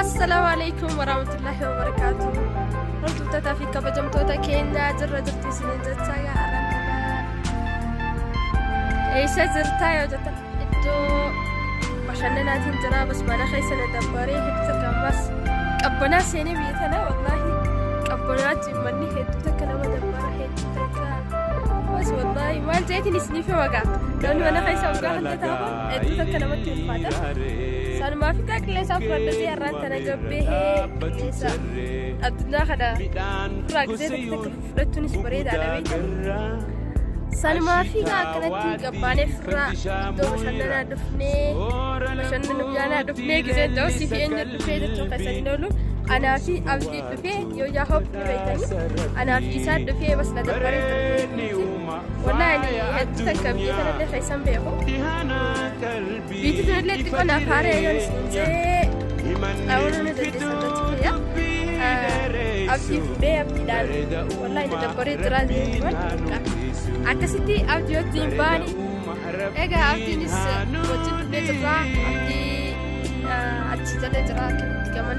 السلام عليكم ورحمة الله وبركاته. رمتو تتافي كبجمتو تكينا جرى جرتي سنين جتايا أرانتنا إيسا زرتا يوجتا إدو بشاننا تنجرا بس مانا خيسنا دباري هدو تكامس قبنا سيني بيتنا والله قبنا جماني هدو تكنا مدبارا هدو تكا بس والله ما جايتي نسني في وقع لأنه أنا خيسا وقع هدو تكا هدو تكنا مدبارا سان ما في كاك ليسا فرد زي أرانتنا جبه ليسا الدنيا خدا فراق زي تك فرتو نسبريد على بيتنا سان ما في كاك نتي قباني فرا دو بشاننا دفني بشاننا بيانا دفني كزين دوسي في إنجر دفني دتو قساني دولو أنا في أبدي دفني يوجا هوب نبيتني أنا في إساد دفني بس لدباري تفني والله يعني هدو تكا بيتنا اللي خيسان بيهو بيتنا اللي تكونا فاري يونسنزي أولو ندري سنتي أبدي فدي أبدي دان والله لدباري درازي أكسيتي أبدي وتين باني إيجا أبدي نس وجد بيترا أبدي أتشجع جرا كمان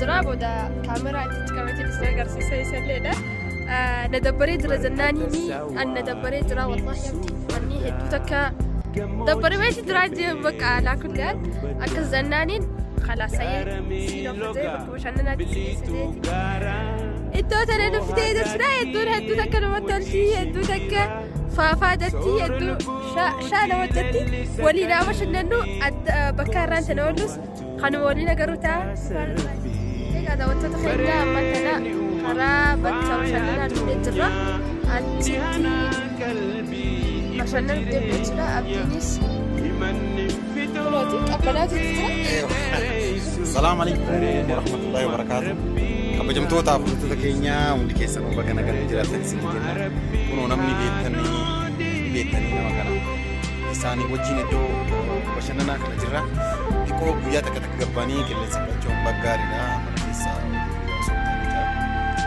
جرا بودا كاميرا تتكلم تلسنا قرصي سيسلنا ندبري درزناني ني أن ندبري درا والله يبدي فني هدو تكا دبري بيتي دراجي بقى على كل قال أكزناني خلاص هي سيلو فزي بكوش أننا تسيسيتي إدو ترى نفتي درسنا إدو هدو تكا نمتلتي إدو تكا فافادتي إدو شانا وجدتي ولي نامش إنه بكاران تنولوس خانو ولي نقروتا إيه هذا وانت تخيلنا مثلا خرابة وشاننا نجرا أنتي عشان نبدأ بيتنا أبدينيس السلام عليكم ورحمة الله وبركاته. كبجمتو تافلتو تكينيا وندي كيسا مبغانا كان جراتن سنجينا كنو نمني بيتني نما كان إساني وجيني دو بشننا كان جرا ديكو بيا تك غباني كله سبچون بغاري دا من كيسا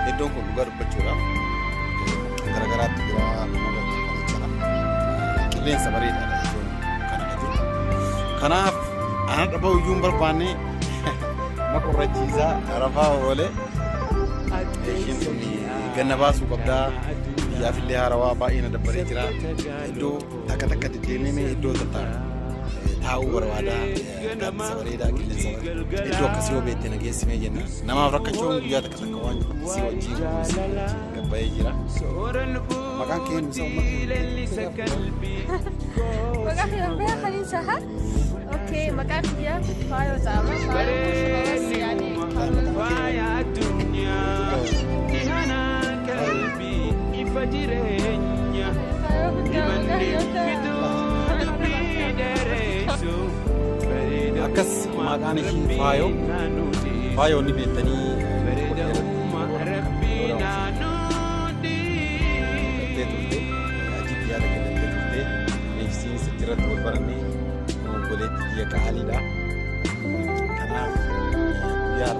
edon ko lugar bachura gara-gara tira kilen sabari da kana ana da bawu yum barbane makora jiza rafa wole shin ganna basu qabda ya fili harawa ba ina da bare jira edo taka dine me edo tata tawu warwada da sabari da kilen sabari edo kasiyo bete na gesi me jenna nama rakachon ya taka wan si waji gabaye jira makan ken so مكان يا خليل سها أوكي مكان فيها فايو زعما فايو يعني فايا الدنيا هنا قلبي يفجرني akas makan shi fayo ni betani سجرت والبرني وقلت يا كحاليدا كنا يار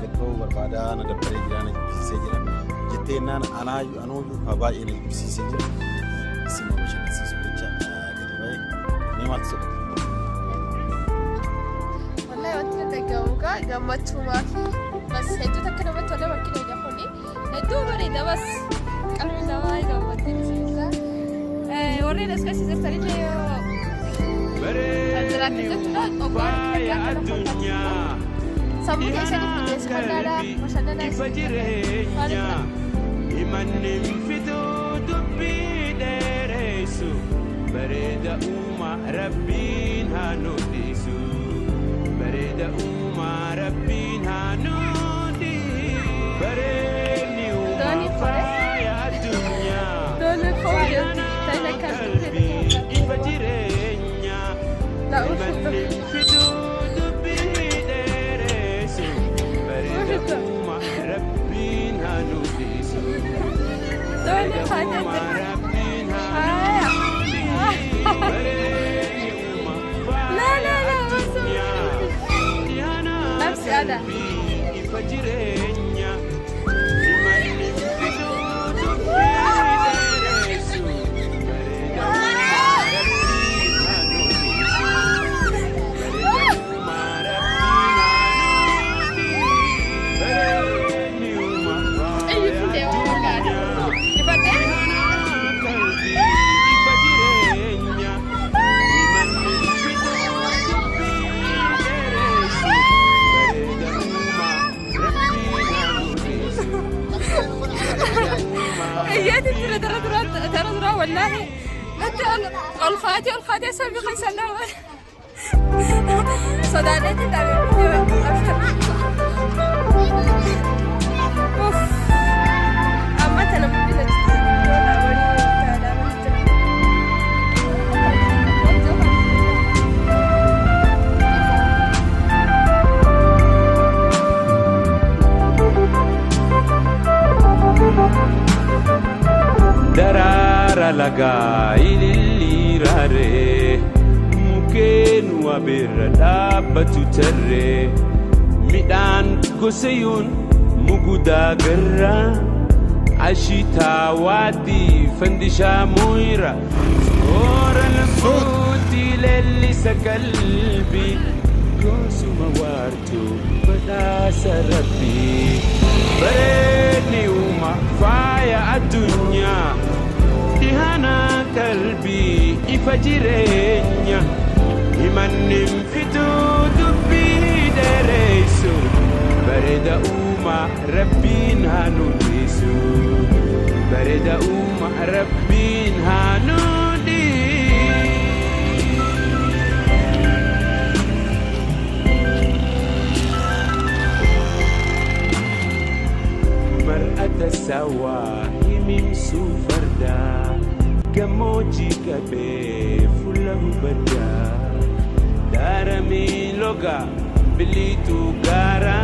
قدو بربادا أنا دبري جانا بسيجرا جتنا أنا يو هباي إلى بسيجرا سيما مش نسيس بيجا كذباي نيمات سكت والله وانت تجاوبك جمعت ما في بس هدو تكلمت ولا ما كنا يجافوني هدو بريدا بس كانوا يدواي جمعت نسيسا ورينا اسكاس زرتاري ليو الزرات تجتنا أقوال كذا الدنيا سامي عشان يفيدس كذا مشاننا يفجرني إيمان نفتو دبي درسو بريدا أوما ربين هنوديسو بريدا أوما ربين هنودي بريني دوني فايا الدنيا دوني فوجي قلبي يفجرني لا إيمان نفتو دبي درسو بريدا أوما ربين هنوديسو دوني فايا لا لا لا نفسي هذا خاتي والخاتي سامي خيس النوم صدانتي تعبير أبشر أوف أما تلم بنا Darara laga ilili rare muken wabira dabatu terre midan goseyun muguda garra ashita wadi fandisha moira ora al-futi lilli sakalbi gosuma wartu bada sarabbi بريني وما فايا الدنيا دهانا قلبي إفجرينيا إمن انفتو دبي دريسو برد أوما ربين هانوديسو برد أوما ربين هانودي مرأة السواهي ممسو فردا كموجي كبي فله بدا دارمي لغا بليتو غارا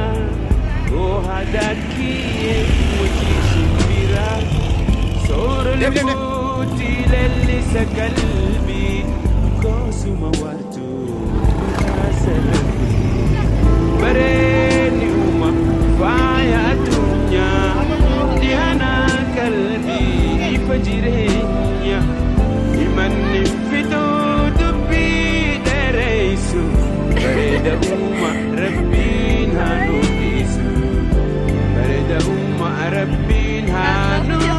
وهداكي وجي شمبيرا صور الموتي للي سكالبي كوسو مواتو سلبي بريني وما فايا الدنيا دهانا قلبي فجرينيا إمن انفتو دبي دريسو برد أمة ربين هانوديسو برد أمة ربين هانودي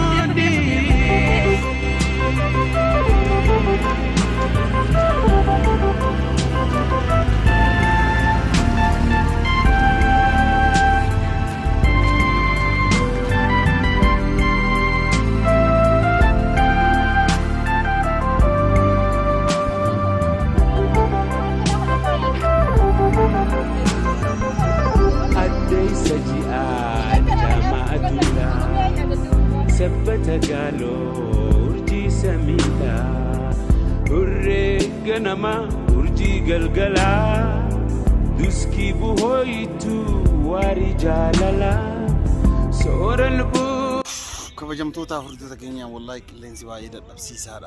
ثبت قالوا ورجي سميلا ورق نما ورجي قلقلا دوسكي بوهيتو ورجاللا صور البو كبجمتوتا فردوتا كينيا والله كلين سواي دبسيسا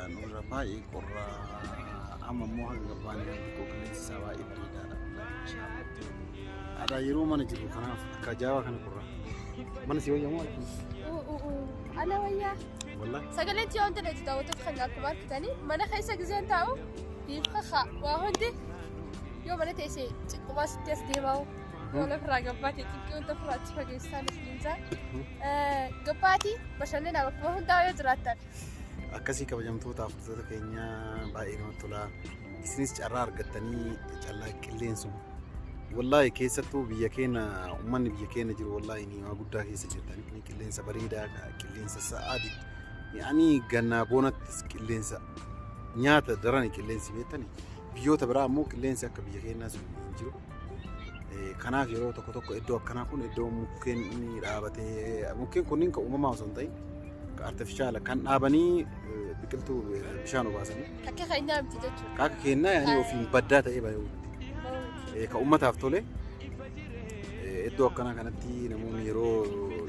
نور باي قرا اما موها غباني كلين سواي بريدا ada yero mana jiru kana kajawa kana qurra mana si waya mo أنا وياه والله سجلت يوم تلاتة دوت خلنا كبار كتاني ما أنا خايسة جزين تاو يبخخ وهندي يوم أنا تيسي تقواس تيس ديماو ولا فرا قباتي تكون تفرا تفجع استانس لينزا قباتي بشاننا وكمان داو يجراتن أكاسي كبجمتوتا فردوتا كينيا باي نوتولا سنيس جرار قتني جلا كلينسو والله كيستو بيكينا ومن بيكينا جرو والله إني ما قدها كيس جرتني كلين سبريدا كلين سعادي يعني جنا بونت كلين س نيات دراني كلين سبيتني بيوت برا مو كلين سك بيكينا سو جرو كنا في رو تكو تكو إدو كنا كون إدو ممكن إني رابطه ممكن كونين كأمم وصنتين كارتفيشال كان أبني بكلتو بشانو باسني كاكي خينا بتجتو كاكي خينا يعني وفي بدات إيه بايو كأمة أفتولي إدو كنا كانتي نمون يرو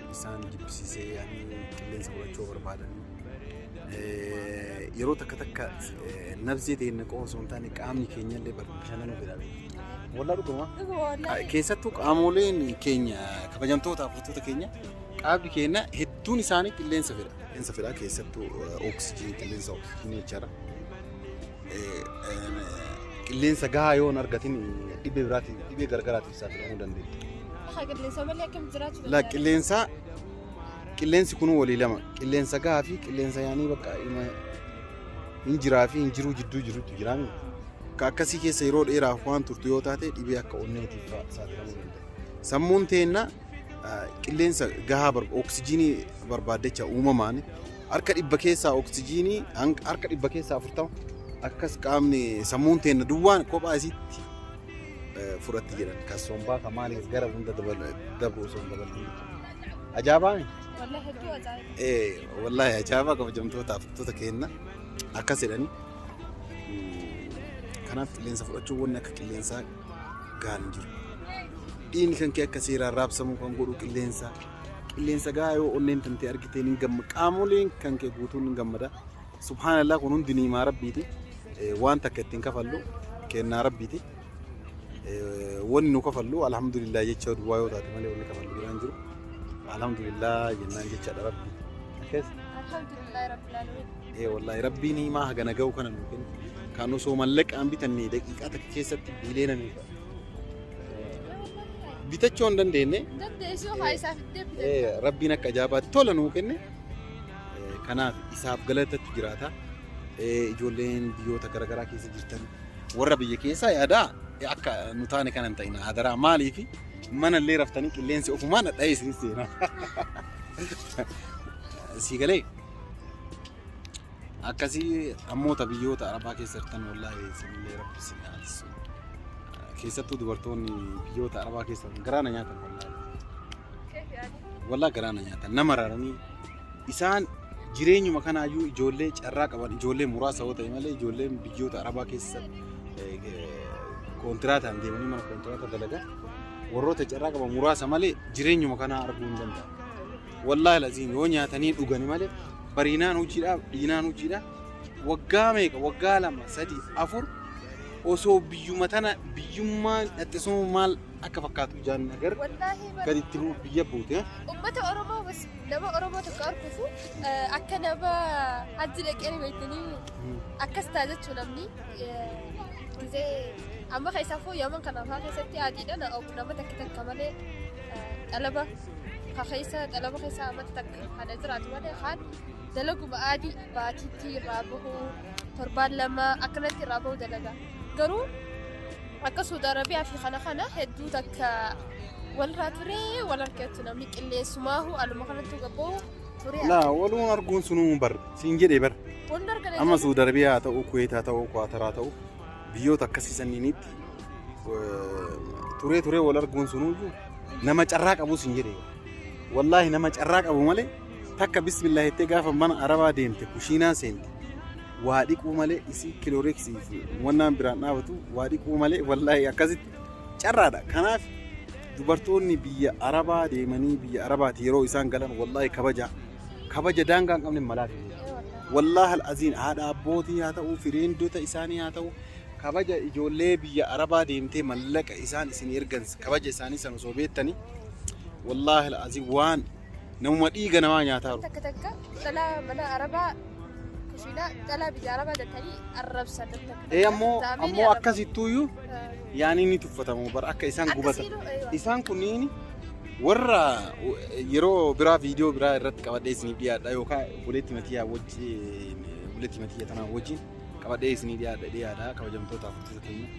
إنسان جبسيسي يعني كلين سوى شوفر بعدين يرو تك نفسي تين كوسون تاني كأمني كينيا اللي برمشانو بيرابي والله ركوما كيساتو كأمولين كينيا كبجمتو تافتو كينيا قبل كينيا هدون إنساني كلين سفرة كيساتو أكسجين كلين سو أكسجين يشارا كلين سجاه يون أرجعتني دبي براتي دبي غرغراتي سافر مودن دي. كلين سامل لكم زرات. لا كلين سكونوا ولي لما كلين سجاه في كلين سياني بقى إما إنجرافي إنجرو جدو تجرامي. كأكسي كي سيرول إيرا فان ترتيوتاتي دبي أكونني تفا سافر مودن دي. سمون تينا كلين سجاه أكسجيني بربادة شا أمماني harka dhibba keessaa oksijiinii harka dhibba keessaa 40 akkas qaamni sammuun teenya duwwaan kophaa isitti fudhatti jedhan kan sombaa kan maaliif gara hunda dabru osoo hin dabalin ajaa'ibaa wallahi ajaa'ibaa kabajamtootaaf tuttuuta kenna akkas jedhanii kanaaf qilleensa fudhachuu wanni akka qilleensaa gaan jiru dhiini kan kee akka seeraan raabsamuu kan godhu qilleensa gaa yoo onneen tantee argitee ni gamma qaamoleen kan kee guutuun ni gammada subhaanallah kun hundi niimaa rabbiiti waan takka ittiin kafallu kennaa rabbiiti wanni nu kafallu alhamdulillah jecha duwwaa yoo taate malee wanni kafallu biraan jiru alhamdulillah jennaan jechaadha rabbi akkas alhamdulillah rabbil alamin wallahi rabbiin himaa hagana ga'u kana nu kenna kan osoo mallaqaan bitannee daqiiqaa takka keessatti biilee namni bitachuu hin dandeenye rabbiin akka ajaa'ibaatti tola nuu kenne kanaaf isaaf galatatti jiraata ijoolleen biyyoota garaagaraa keessa jirtan warra biyya keessaa yaadaa akka nu taane kana hin ta'in adaraa maaliif mana illee raftanii qilleensi ofumaan dhadha'ee isin seenaa sii galee akkasii ammoota biyyoota arabaa keessa jirtan wallahi isinillee rabbi isin yaasisu keessattuu dubartoonni biyyoota arabaa keessa garaana nyaatan wallahi garaana nyaatan nama raaranii isaan jireenyuma kanaayyuu ijoollee carraa qaban ijoollee muraasa yoo ta'e malee ijoolleen biyyoota arabaa keessa koontiraataan deemanii mana kontiraata dalagaa warroota carraa qaban muraasa malee jireenyuma kanaa arguu hin danda'an wallahi laziin yoo nyaatanii dhugani malee bariinaan hojiidhaaf dhiinaan hojiidhaaf waggaa meeqa waggaa 2 3 4 osoo biyyuma tana biyyummaan dhaxxisuu maal akka fakkaatu jaan agar gaditti nu biyya buute ummata oromoo bas nama oromoo tokko arkufu akka nama hajji dhaqee beektanii akkas taajachuu namni gizee amma keessaafuu yooman kanaafaa keessatti adiidha nama takka malee dhalaba keessa amata takka kana jiraatu malee kaan dalaguma adii baatiitti irraa bahuu torbaan 2 akkanatti irraa bahuu dalagaa garuu akka Saudi Arabiyaa fi kana hedduu takka walirraa turee wal argeetu namni qilleensumaahu aluma kanatti gabboo turee laa waluun arguun sunuu bar siin jedhee bar amma Saudi Arabiyaa haa ta'u Kuwait haa ta'u Qatar haa ta'u biyyoota akkasii sanniinitti turee wal arguun sunuu nama carraa qabu siin jedhee wallahi nama carraa qabu malee takka bismillah itti gaafa mana arabaa deemte kushiinaa seente waa dhiquu malee isi kilooreksii fi wannaan biraan dhaabatu waa dhiquu malee wallahi akkasitti carraadha kanaaf dubartoonni biyya arabaa deemanii biyya arabaati yeroo isaan galan wallahi kabaja daangaa hin qabne malaaf wallahi al'aziin haadha abbootii haa ta'u firiindota isaanii haa ta'u kabaja ijoollee biyya arabaa deemtee mallaqa isaan isin ergan kabaja isaanii san osoo beektanii wallahi al'aziin waan namuma dhiiga namaa nyaataa takka dhalaa mana arabaa kushina dhalaa biyya arabaa jettanii arrabsan ammoo akkasittuuyyuu yaani ni tuffatamu bar akka isaan gubatan isaan kunniin warra yeroo biraa viidiyoo biraa irratti qabadhee isiniif dhiyaadha yookaan buleetti matiyya tanaa wajjin qabadhee isiniif dhiyaadha kabajamtootaaf keenya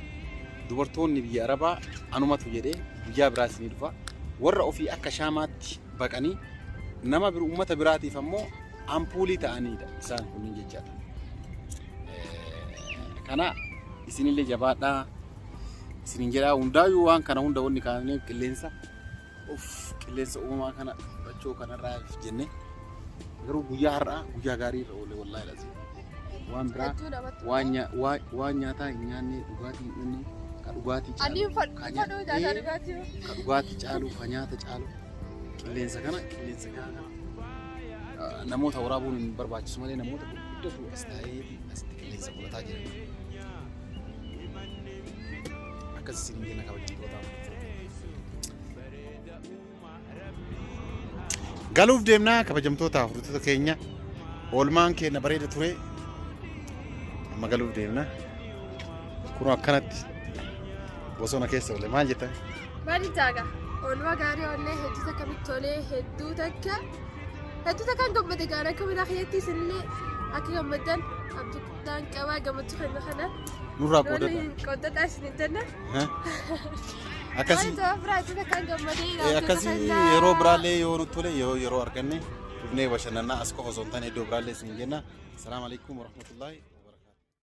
dubartoonni biyya arabaa anumatu jedhee guyyaa biraa isinii dhufa warra ofii akka shaamaatti baqanii nama uummata biraatiif ammoo ampuulii ta'aniidha isaan kunniin jechaadha. Kana isinillee jabaadhaa isinin jedhaa hundaayyuu waan kana hunda wanni kaa'amneef qilleensa uumamaa kana fudhachuu kanarraa jennee garuu guyyaa har'aa guyyaa gaarii irra oolle wallaahi laazim waan biraa waan nyaataa hin nyaanne dhugaatii hin dhunne ka dhugaatii caalu ka nyaata caalu qilleensa kana namoota waraabuun hin barbaachisu malee namoota gurguddatu as taa'ee asitti qilleensa fudhataa jiran akkas isin jenna kabajamtootaaf galuuf deemnaa kabajamtootaaf hordoftoota keenya oolmaan keenya bareeda ture amma galuuf deemnaa kun akkanatti bosona keessa oolle maal jettan maal jaaga oolmaa gaarii oollee hedduu takka bittolee hedduu takka gammade gaara akka mana keetti isinillee akka gammadan abdii qabaa gammachuu kenna kana nurraa qoodadhaa isin jenna akkasii yeroo biraallee yoo nutti tole yeroo arganne dhufnee bashannanaa as qofa osoo hin taane iddoo biraallee isin jenna. Assalaamu alaikum warahmatullahi